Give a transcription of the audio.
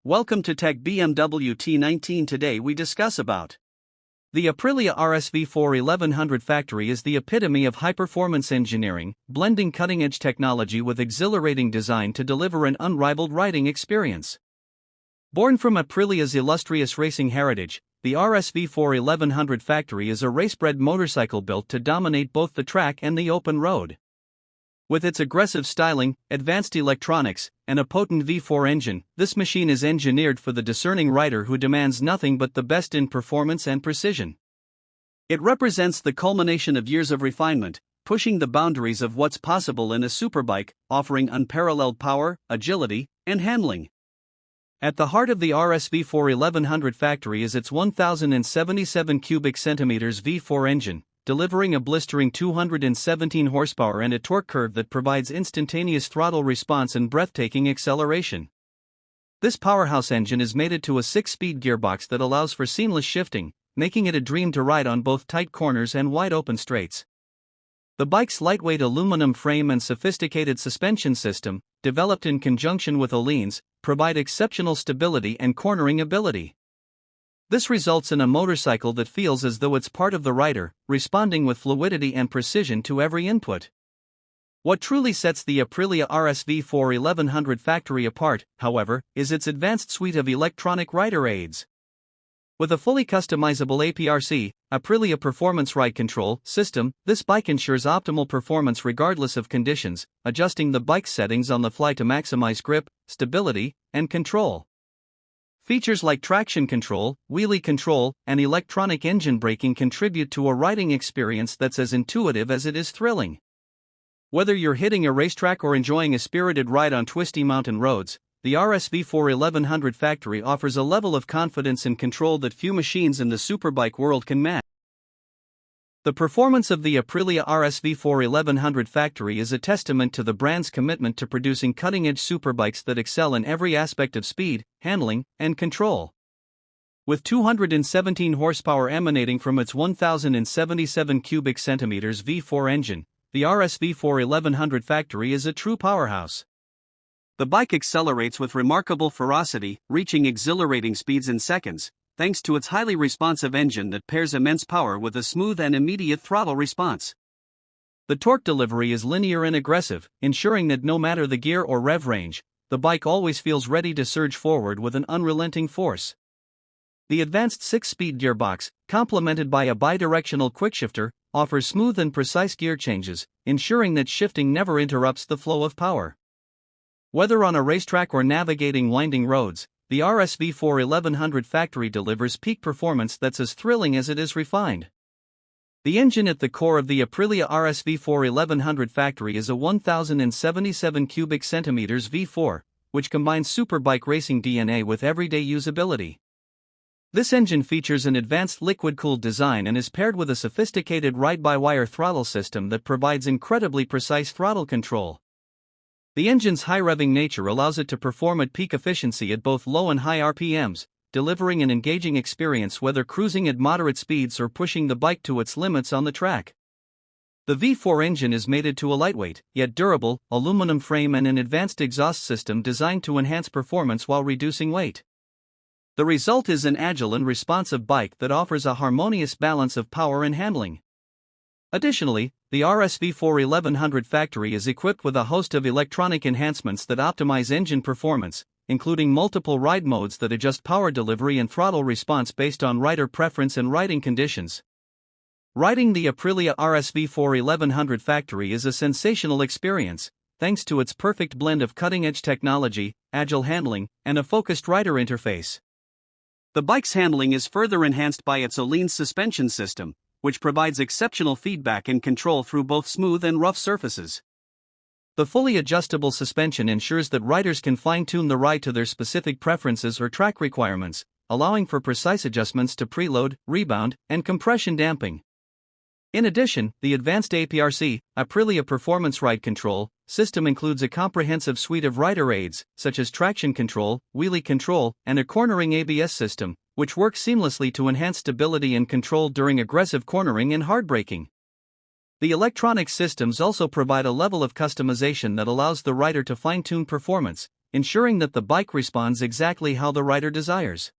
Welcome to Tech BMW T19. Today we discuss about the Aprilia RSV4 1100 factory is the epitome of high-performance engineering, blending cutting-edge technology with exhilarating design to deliver an unrivaled riding experience. Born from Aprilia's illustrious racing heritage, the RSV4 1100 factory is a race-bred motorcycle built to dominate both the track and the open road. With its aggressive styling, advanced electronics, and a potent V4 engine, this machine is engineered for the discerning rider who demands nothing but the best in performance and precision. It represents the culmination of years of refinement, pushing the boundaries of what's possible in a superbike, offering unparalleled power, agility, and handling. At the heart of the RSV4 1100 factory is its 1077 cubic centimeters V4 engine, delivering a blistering 217 horsepower and a torque curve that provides instantaneous throttle response and breathtaking acceleration. This powerhouse engine is mated to a 6-speed gearbox that allows for seamless shifting, making it a dream to ride on both tight corners and wide-open straights. The bike's lightweight aluminum frame and sophisticated suspension system, developed in conjunction with Öhlins, provide exceptional stability and cornering ability. This results in a motorcycle that feels as though it's part of the rider, responding with fluidity and precision to every input. What truly sets the Aprilia RSV4 1100 factory apart, however, is its advanced suite of electronic rider aids. With a fully customizable APRC, Aprilia Performance Ride Control system, this bike ensures optimal performance regardless of conditions, adjusting the bike's settings on the fly to maximize grip, stability, and control. Features like traction control, wheelie control, and electronic engine braking contribute to a riding experience that's as intuitive as it is thrilling. Whether you're hitting a racetrack or enjoying a spirited ride on twisty mountain roads, the RSV4 1100 factory offers a level of confidence and control that few machines in the superbike world can match. The performance of the Aprilia RSV4 1100 factory is a testament to the brand's commitment to producing cutting-edge superbikes that excel in every aspect of speed, handling, and control. With 217 horsepower emanating from its 1077 cubic centimeters V4 engine, the RSV4 1100 factory is a true powerhouse. The bike accelerates with remarkable ferocity, reaching exhilarating speeds in seconds, thanks to its highly responsive engine that pairs immense power with a smooth and immediate throttle response. The torque delivery is linear and aggressive, ensuring that no matter the gear or rev range, the bike always feels ready to surge forward with an unrelenting force. The advanced 6-speed gearbox, complemented by a bidirectional quickshifter, offers smooth and precise gear changes, ensuring that shifting never interrupts the flow of power. Whether on a racetrack or navigating winding roads, the RSV4 1100 factory delivers peak performance that's as thrilling as it is refined. The engine at the core of the Aprilia RSV4 1100 factory is a 1077 cubic centimeters V4, which combines superbike racing DNA with everyday usability. This engine features an advanced liquid-cooled design and is paired with a sophisticated ride-by-wire throttle system that provides incredibly precise throttle control. The engine's high-revving nature allows it to perform at peak efficiency at both low and high RPMs, delivering an engaging experience whether cruising at moderate speeds or pushing the bike to its limits on the track. The V4 engine is mated to a lightweight, yet durable, aluminum frame and an advanced exhaust system designed to enhance performance while reducing weight. The result is an agile and responsive bike that offers a harmonious balance of power and handling. Additionally, the RSV4 1100 factory is equipped with a host of electronic enhancements that optimize engine performance, including multiple ride modes that adjust power delivery and throttle response based on rider preference and riding conditions. Riding the Aprilia RSV4 1100 factory is a sensational experience, thanks to its perfect blend of cutting-edge technology, agile handling, and a focused rider interface. The bike's handling is further enhanced by its Öhlins suspension system, which provides exceptional feedback and control through both smooth and rough surfaces. The fully adjustable suspension ensures that riders can fine-tune the ride to their specific preferences or track requirements, allowing for precise adjustments to preload, rebound, and compression damping. In addition, the advanced APRC, Aprilia Performance Ride Control system includes a comprehensive suite of rider aids, such as traction control, wheelie control, and a cornering ABS system, which works seamlessly to enhance stability and control during aggressive cornering and hard braking. The electronic systems also provide a level of customization that allows the rider to fine-tune performance, ensuring that the bike responds exactly how the rider desires.